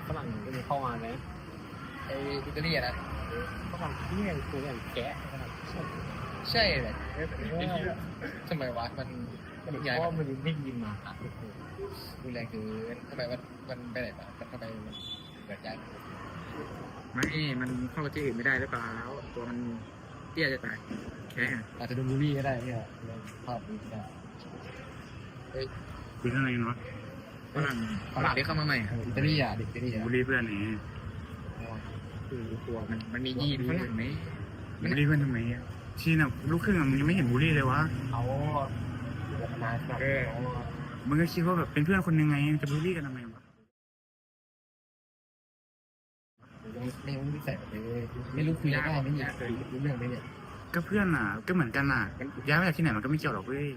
ฝรั่งมันเข้ามาไหมไอ้อิตาลีนะฝรั่งที่ยังตัวอย่างแกะนะครับ ใช่เลยทำไมวะมัน เพราะว่ามันไม่ยินมาอ่ะ ดูแรงคือทำไมมันไปไหนมาทำไมมันเกิดย้าย ไม่มันเข้าประเทศอื่นไม่ได้หรือเปล่าตัวมันเตี้ยจะตายแค่ อาจจะโดนบูลลี่ก็ได้เนี่ยภาพนี้ก็ได้ คุยเรื่องอะไรกันวะฝรั่งที่เข้ามาใหม่ อิตาลีอ่ะเด็กอิตาลีอ่ะ บุรีเพื่อนนี่ คือตัว มันมียีนฝรั่งไหมบุรีเพื่อนทำไมชีน่ะลูกครึ่งมึงยังไม่เห็นบุรีเลยวะ เขาเกิดมาครับ มึงก็คิดว่าแบบเป็นเพื่อนคนยังไงจะบุรีกันทำไมวะ ไม่ใส่เลยไม่รู้คุยได้ไหมเนี่ยรู้เรื่องไหมเนี่ย ก็เพื่อนอ่ะก็เหมือนกันอ่ะย้ายมาจากที่ไหนมันก็ไม่เกี่ยวหรอกเว้ย